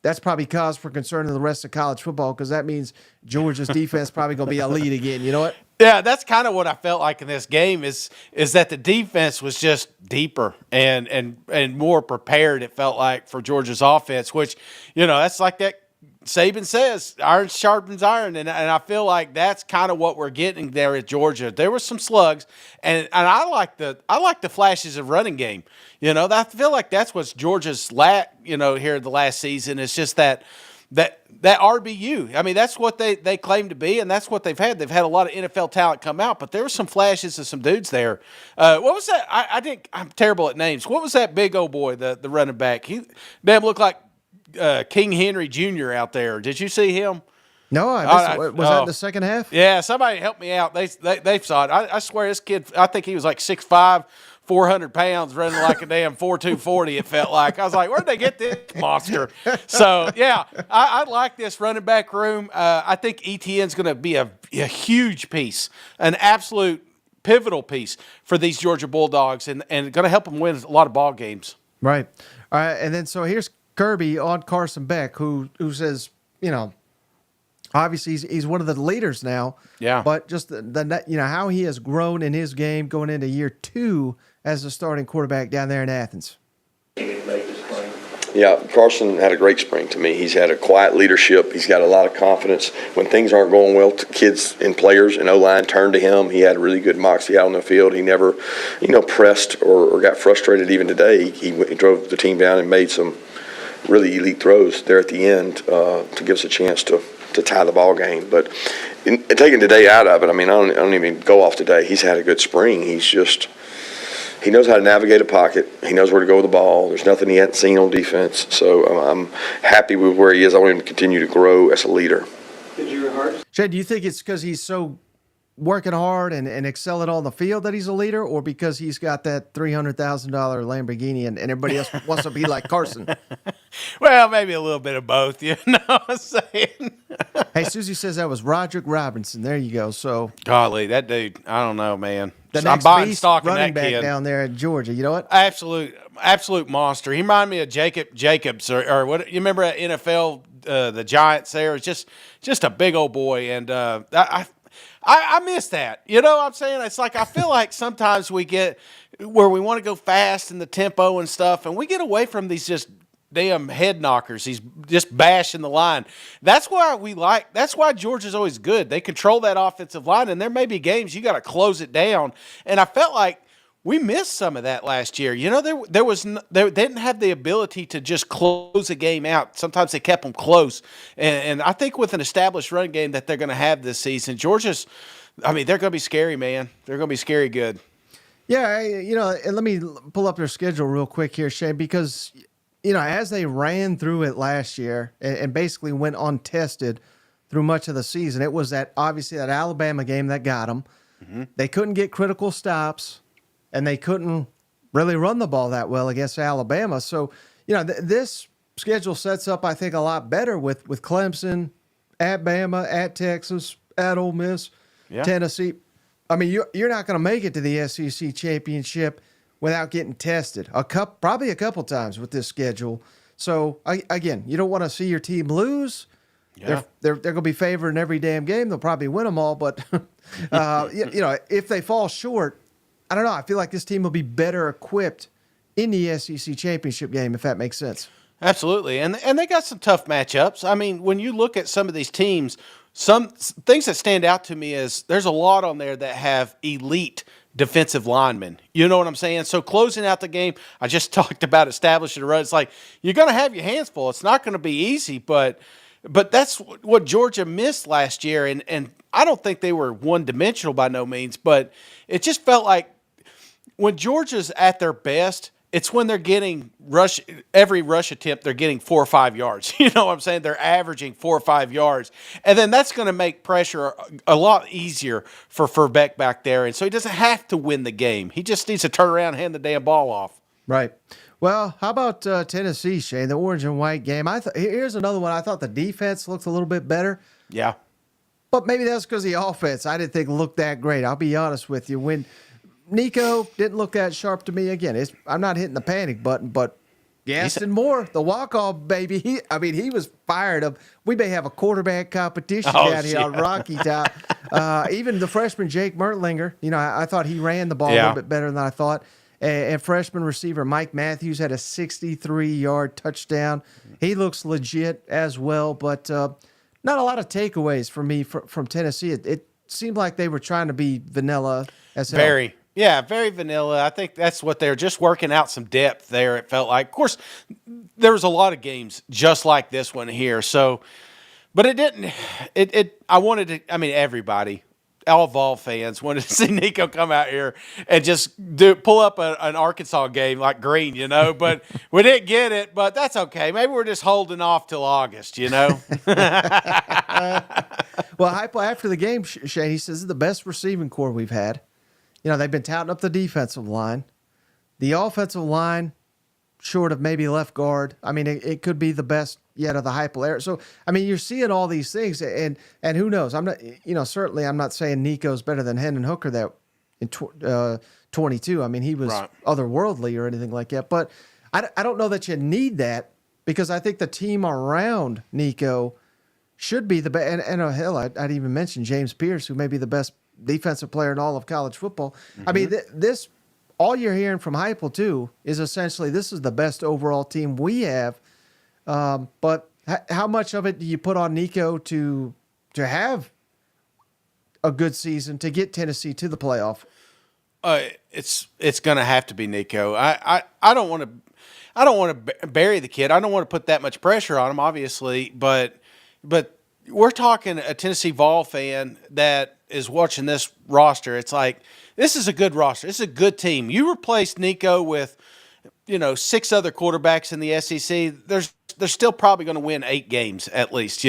that's probably cause for concern in the rest of college football because that means Georgia's defense probably going to be elite again. You know what? Yeah, that's kind of what I felt like in this game is that the defense was just deeper and more prepared, it felt like, for Georgia's offense, which, that's like that Saban says, iron sharpens iron, and I feel like that's kind of what we're getting there at Georgia. There were some slugs, and I like the flashes of running game. I feel like that's what's Georgia's lack, here the last season. It's just that RBU. I mean, that's what they claim to be, and that's what they've had. They've had a lot of NFL talent come out, but there were some flashes of some dudes there. What was that? I'm terrible at names. What was that big old boy, the running back? He damn looked like King Henry Jr. out there. Did you see him? No, was that in the second half? Yeah, somebody help me out. They saw it. I swear this kid, I think he was like 6'5", 400 pounds, running like a damn 4.240, it felt like. I was like, where'd they get this monster? So, yeah, I like this running back room. I think ETN's going to be a huge piece, an absolute pivotal piece for these Georgia Bulldogs and going to help them win a lot of ball games. Right. All right, and then so here's Kirby on Carson Beck, who says, obviously he's one of the leaders now. Yeah. But just the how he has grown in his game going into year 2 as a starting quarterback down there in Athens. Yeah, Carson had a great spring to me. He's had a quiet leadership. He's got a lot of confidence. When things aren't going well, kids and players and O-line turn to him. He had really good moxie out on the field. He never, pressed or got frustrated. Even today, he drove the team down and made some really elite throws there at the end to give us a chance to tie the ball game. But taking today out of it, I don't even go off today. He's had a good spring. He knows how to navigate a pocket. He knows where to go with the ball. There's nothing he hadn't seen on defense. So I'm happy with where he is. I want him to continue to grow as a leader. Shed, do you think it's because he's so working hard and excelling on the field that he's a leader, or because he's got that $300,000 Lamborghini and everybody else wants to be like Carson? Well, maybe a little bit of both, you know what I'm saying? Hey, Susie says that was Roderick Robinson. There you go. So, golly, that dude, I don't know, man. The I'm next buying beast stock in running that back kid. down there in Georgia. You know what? Absolute monster. He reminded me of Jacob Jacobs or what? You remember at NFL, the Giants there? It's just a big old boy, and I miss that. You know what I'm saying? It's like I feel like sometimes we get where we want to go fast in the tempo and stuff, and we get away from these just damn head knockers. He's just bashing the line. That's why Georgia's always good. They control that offensive line, and there may be games you got to close it down. And I felt like we missed some of that last year. You know, they didn't have the ability to just close a game out. Sometimes they kept them close. And I think with an established run game that they're going to have this season, Georgia's, they're going to be scary, man. They're going to be scary good. Yeah, and let me pull up their schedule real quick here, Shane, because as they ran through it last year and basically went untested through much of the season, it was obviously that Alabama game that got them. Mm-hmm. They couldn't get critical stops, and they couldn't really run the ball that well against Alabama. So, this schedule sets up, I think, a lot better with Clemson, at Bama, at Texas, at Ole Miss, Tennessee. You're not going to make it to the SEC championship without getting tested probably a couple times with this schedule. So again, you don't want to see your team lose. Yeah. They're going to be favored in every damn game. They'll probably win them all, but if they fall short, I don't know. I feel like this team will be better equipped in the SEC championship game, if that makes sense. Absolutely, and they got some tough matchups. When you look at some of these teams, some things that stand out to me is there's a lot on there that have elite defensive linemen. You know what I'm saying? So closing out the game, I just talked about establishing a run. It's like you're going to have your hands full. It's not going to be easy, but that's what Georgia missed last year, and I don't think they were one-dimensional by no means, but it just felt like when Georgia's at their best, it's when they're getting every rush attempt, they're getting 4 or 5 yards. You know what I'm saying? They're averaging 4 or 5 yards. And then that's going to make pressure a lot easier for Verbeek back there. And so he doesn't have to win the game. He just needs to turn around and hand the damn ball off. Right. Well, how about Tennessee, Shane? The orange and white game. Here's another one. I thought the defense looked a little bit better. Yeah. But maybe that's because the offense I didn't think looked that great. I'll be honest with you. When Nico didn't look that sharp to me again, I'm not hitting the panic button, but Gaston Moore, the walk-off baby, he was fired up. We may have a quarterback competition down here on Rocky Top. Even the freshman Jake Mertlinger, I thought he ran the ball a little bit better than I thought. And freshman receiver Mike Matthews had a 63-yard touchdown. He looks legit as well, but not a lot of takeaways for me from Tennessee. It seemed like they were trying to be vanilla as hell. Very. Yeah, very vanilla. I think that's what they're just working out some depth there, it felt like. Of course, there was a lot of games just like this one here. So, but it didn't – everybody, all Vol fans wanted to see Nico come out here and just pull up an Arkansas game like Green, But we didn't get it, but that's okay. Maybe we're just holding off till August, Well, Heupel, after the game, Shane, he says this is the best receiving core we've had. They've been touting up the defensive line. The offensive line, short of maybe left guard, it could be the best yet of the Heupel era. So, you're seeing all these things, and who knows? I'm not, certainly I'm not saying Nico's better than Hendon Hooker that in 22. He was otherworldly or anything like that. But I don't know that you need that because I think the team around Nico should be the best. And hell, I'd even mention James Pierce, who may be the best defensive player in all of college football. Mm-hmm. This all you're hearing from Heupel too is essentially this is the best overall team we have. But how much of it do you put on Nico to have a good season to get Tennessee to the playoff? It's going to have to be Nico. I don't want to bury the kid. I don't want to put that much pressure on him, obviously, but we're talking a Tennessee Vol fan that is watching this roster. It's like, this is a good roster. This is a good team. You replace Nico with, 6 other quarterbacks in the SEC. They're still probably going to win 8 games at least,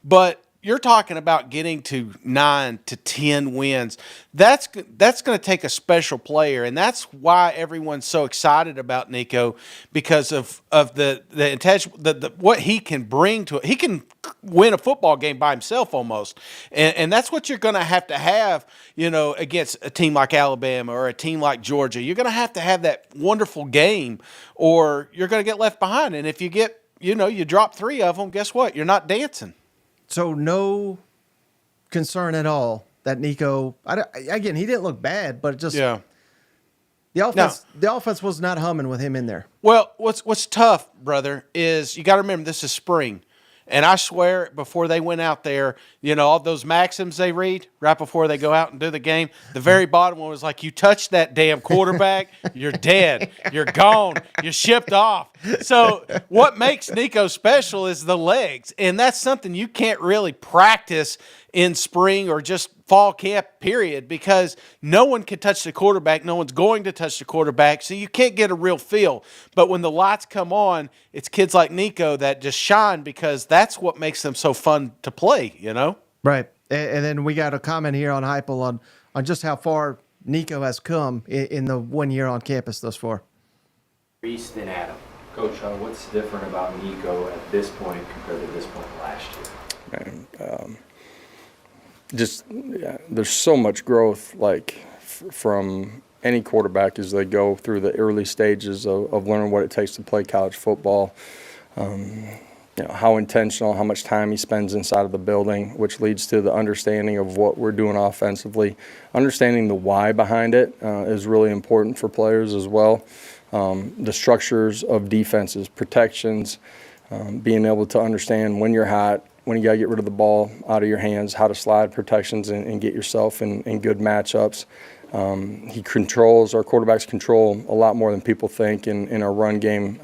But you're talking about getting to 9 to 10 wins. That's going to take a special player, and that's why everyone's so excited about Nico because of the what he can bring to it. He can win a football game by himself almost, and that's what you're going to have, against a team like Alabama or a team like Georgia. You're going to have that wonderful game, or you're going to get left behind. And if you get, you drop 3 of them, guess what? You're not dancing. So no concern at all that Nico. Again, he didn't look bad, but the offense was not humming with him in there. Well, what's tough, brother, is you got to remember this is spring, and I swear before they went out there, all those maxims they read right before they go out and do the game. The very bottom one was like, "You touch that damn quarterback, you're dead, you're gone, you're shipped off." So what makes Nico special is the legs, and that's something you can't really practice in spring or just fall camp period because no one can touch the quarterback. No one's going to touch the quarterback, so you can't get a real feel. But when the lights come on, it's kids like Nico that just shine because that's what makes them so fun to play, Right. And then we got a comment here on Heupel on just how far Nico has come in the 1 year on campus thus far. Reese than Adam. Coach, what's different about Nico at this point compared to this point last year? There's so much growth, from any quarterback as they go through the early stages of learning what it takes to play college football. How intentional, how much time he spends inside of the building, which leads to the understanding of what we're doing offensively. Understanding the why behind it is really important for players as well. The structures of defenses, protections, being able to understand when you're hot, when you got to get rid of the ball out of your hands, how to slide protections and get yourself in good matchups. Our quarterbacks control a lot more than people think in our run game.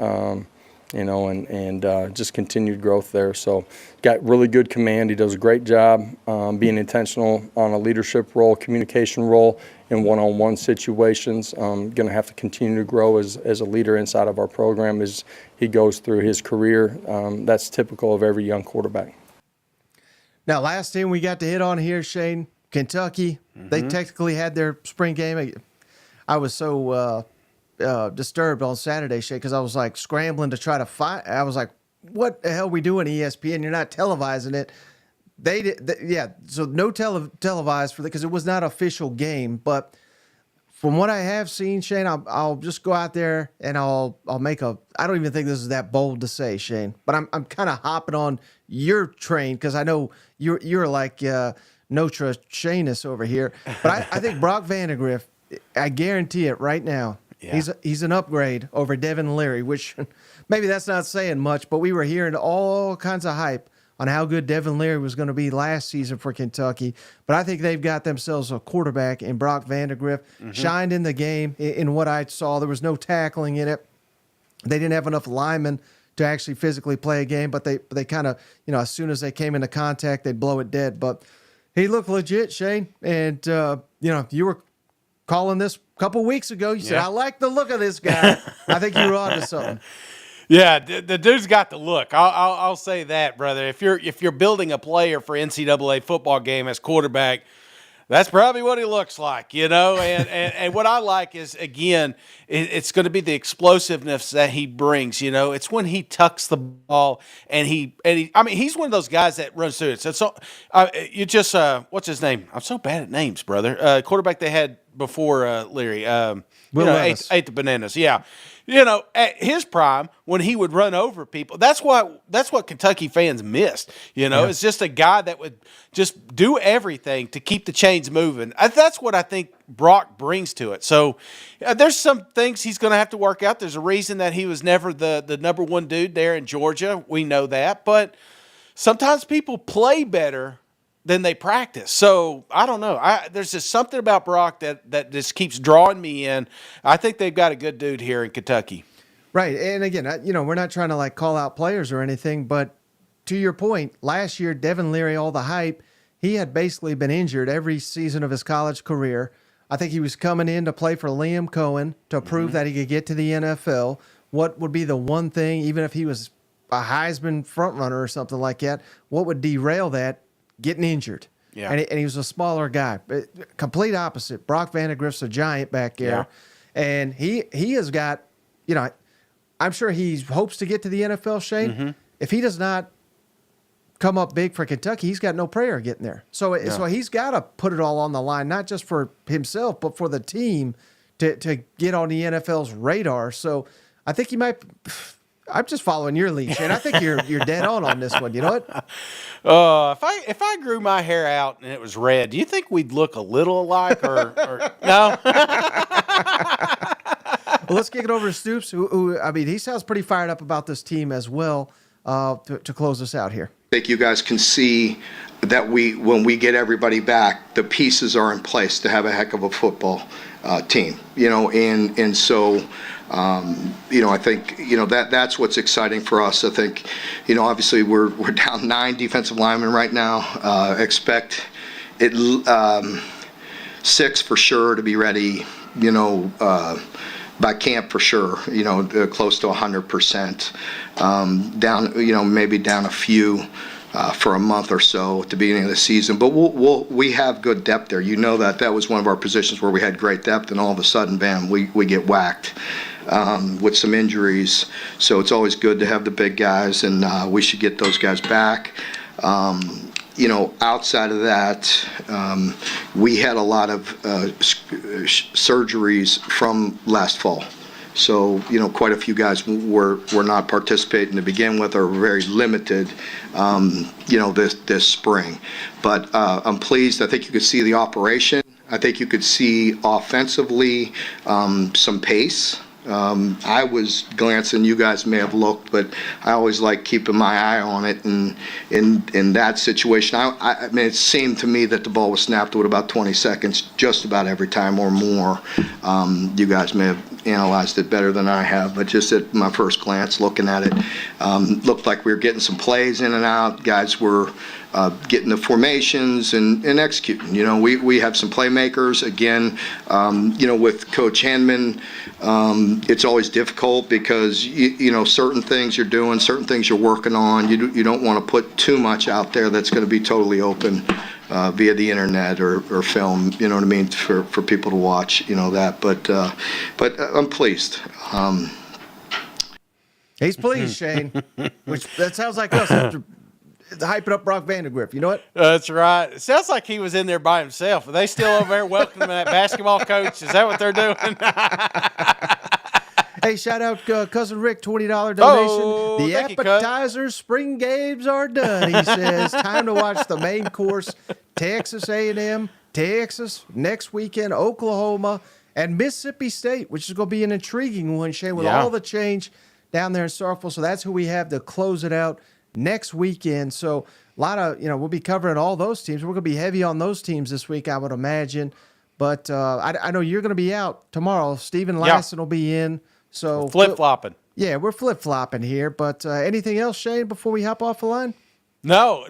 and just continued growth there. So got really good command. He does a great job being intentional on a leadership role, communication role in one-on-one situations. Going to have to continue to grow as a leader inside of our program as he goes through his career. That's typical of every young quarterback. Now, last team we got to hit on here, Shane, Kentucky. They technically had their spring game. I was so disturbed on Saturday, Shane, because I was like scrambling to try to find. I was like, "What the hell are we doing, ESPN? You're not televising it." They did, so no televised for because it was not an official game. But from what I have seen, Shane, I'll just go out there and I'll make a. I don't even think this is that bold to say, Shane, but I'm kind of hopping on your train because I know you're like Notre Shanus over here. But I think Brock Vandagriff, I guarantee it right now. Yeah. He's an upgrade over Devin Leary, which maybe that's not saying much, but we were hearing all kinds of hype on how good Devin Leary was going to be last season for Kentucky. But I think they've got themselves a quarterback in Brock Vandagriff. Shined in the game in what I saw. There was no tackling in it. They didn't have enough linemen to actually physically play a game, but they kind of, as soon as they came into contact, they'd blow it dead. But he looked legit, Shane. And, you were calling this a couple weeks ago. You said, I like the look of this guy. I think you were on to something. Yeah, the dude's got the look. I'll say that, brother. If you're building a player for NCAA football game as quarterback, that's probably what he looks like, And what I like is, again, it's going to be the explosiveness that he brings. It's when he tucks the ball and he's one of those guys that runs through it. So what's his name? I'm so bad at names, brother. Quarterback they had before Leary. Ate the bananas. Yeah. At his prime, when he would run over people, that's what Kentucky fans missed. It's just a guy that would just do everything to keep the chains moving. That's what I think Brock brings to it. So there's some things he's going to have to work out. There's a reason that he was never the number one dude there in Georgia. We know that. But sometimes people play better than they practice. So I don't know. There's just something about Brock that just keeps drawing me in. I think they've got a good dude here in Kentucky. Right. And again, we're not trying to call out players or anything, but to your point, last year, Devin Leary, all the hype, he had basically been injured every season of his college career. I think he was coming in to play for Liam Cohen to prove that he could get to the NFL. What would be the one thing, even if he was a Heisman frontrunner or something like that, what would derail that? Getting injured. Yeah. And he was a smaller guy. Complete opposite. Brock Vandagriff's a giant back there. Yeah. And he has got, I'm sure he hopes to get to the NFL, Shane. If he does not come up big for Kentucky, he's got no prayer getting there. So he's got to put it all on the line, not just for himself, but for the team to get on the NFL's radar. So I think he might... I'm just following your lead, Shane. I think you're dead on this one. You know what? If I grew my hair out and it was red, do you think we'd look a little alike or no? Well, let's kick it over to Stoops, who he sounds pretty fired up about this team as well. To close us out here, I think you guys can see that when we get everybody back, the pieces are in place to have a heck of a football team. And so. I think, that's what's exciting for us. I think, obviously we're down 9 defensive linemen right now. Expect it 6 for sure to be ready, by camp for sure, close to 100%. Down, maybe down a few for a month or so at the beginning of the season. But we have good depth there. That was one of our positions where we had great depth, and all of a sudden, bam, we get whacked. With some injuries. So it's always good to have the big guys, and we should get those guys back. Outside of that, we had a lot of surgeries from last fall. So, quite a few guys were not participating to begin with, or very limited, this spring. But I'm pleased. I think you could see the operation. I think you could see offensively some pace. I was glancing. You guys may have looked, but I always like keeping my eye on it. And in that situation, I mean, it seemed to me that the ball was snapped with about 20 seconds, just about every time or more. You guys may have analyzed it better than I have, but just at my first glance, looking at it, looked like we were getting some plays in and out. Guys were getting the formations and executing. You know, we have some playmakers. Again, you know, with Coach Henman, it's always difficult because, you know, certain things you're doing, certain things you're working on. You don't want to put too much out there that's going to be totally open via the internet or film, you know what I mean, for people to watch, you know, that. But I'm pleased. He's pleased, Shane, which that sounds like us after hyping up Brock Vandegrift. You know what? That's right. It sounds like he was in there by himself. Are they still over there welcoming that basketball coach? Is that what they're doing? Hey, shout out Cousin Rick, $20 donation. Oh, the thank you, Cuz. appetizers, spring games are done, he says. Time to watch the main course. Texas A&M, Texas, next weekend, Oklahoma, and Mississippi State, which is going to be an intriguing one, Shane, with all the change down there in Starkville. So that's who we have to close it out next weekend. So a lot of, you know, we'll be covering all those teams. We're going to be heavy on those teams this week, I would imagine. But I know you're going to be out tomorrow. Stephen Lassen will be in. So flip-flopping. Yeah, we're flip-flopping here. But anything else, Shane, before we hop off the line? No,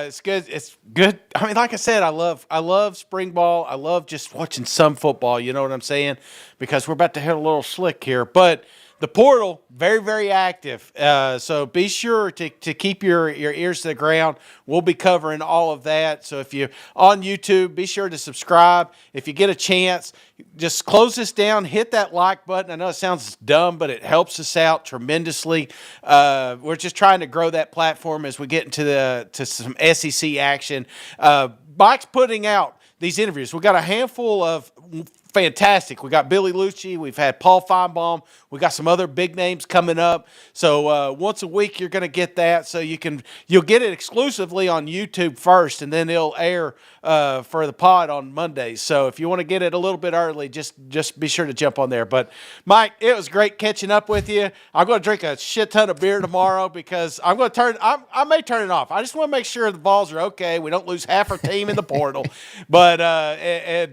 it's good. It's good. I mean, like I said, I love spring ball. I love just watching some football. You know what I'm saying? Because we're about to hit a little slick here. But the portal, very, very active. So be sure to keep your ears to the ground. We'll be covering all of that. So if you're on YouTube, be sure to subscribe. If you get a chance, just close this down, hit that like button. I know it sounds dumb, but it helps us out tremendously. We're just trying to grow that platform as we get into some SEC action. Mike's putting out these interviews. We got a handful of fantastic. We got Billy Lucci. We've had Paul Feinbaum. We got some other big names coming up. So once a week you're going to get that. So you'll get it exclusively on YouTube first, and then it'll air for the pod on Mondays. So if you want to get it a little bit early, just be sure to jump on there. But Mike, it was great catching up with you. I'm going to drink a shit ton of beer tomorrow because I'm going to I may turn it off. I just want to make sure the balls are okay. We don't lose half our team in the portal. But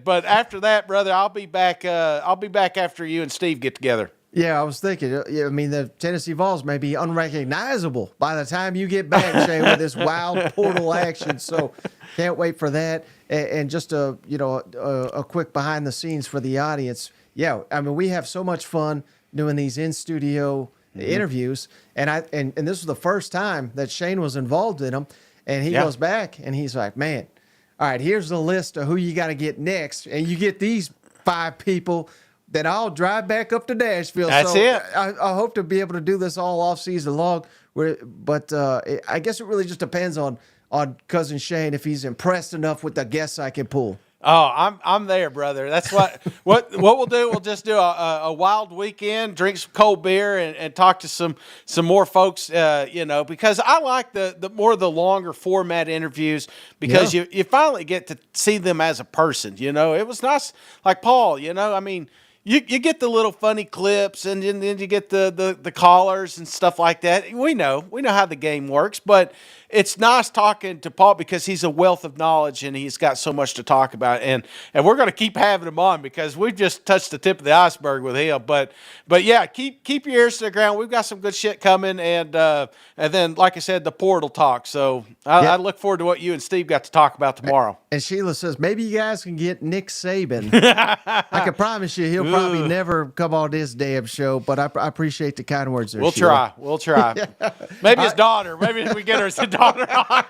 but after that, brother, I'll be back after you and Steve get together. Yeah, I was thinking. I mean, the Tennessee Vols may be unrecognizable by the time you get back, Shane, with this wild portal action. So, can't wait for that. And just a quick behind the scenes for the audience. Yeah, I mean, we have so much fun doing these in studio interviews, and this was the first time that Shane was involved in them. And he goes back and he's like, "Man, all right, here's the list of who you got to get next, and you get these 5 people." Then I'll drive back up to Nashville. That's it. I hope to be able to do this all off season long. But I guess it really just depends on Cousin Shane if he's impressed enough with the guests I can pull. Oh, I'm there, brother. That's what we'll do. We'll just do a wild weekend, drink some cold beer, and talk to some more folks. Because I like the more the longer format interviews because you finally get to see them as a person. You know, it was nice, like Paul. You know, I mean. You get the little funny clips, and then you get the callers and stuff like that. We know how the game works, but it's nice talking to Paul because he's a wealth of knowledge and he's got so much to talk about. And we're going to keep having him on because we've just touched the tip of the iceberg with him. But yeah, keep your ears to the ground. We've got some good shit coming, and then like I said, the portal talk. So I look forward to what you and Steve got to talk about tomorrow. And Sheila says maybe you guys can get Nick Saban. I can promise you he'll probably never come on this damn show, but I appreciate the kind words there. We'll Sheila. try. Maybe his daughter. Maybe we get her as a daughter on.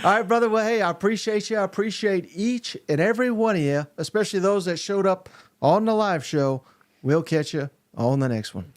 All right, brother. Well, hey, I appreciate you. I appreciate each and every one of you, especially those that showed up on the live show. We'll catch you on the next one.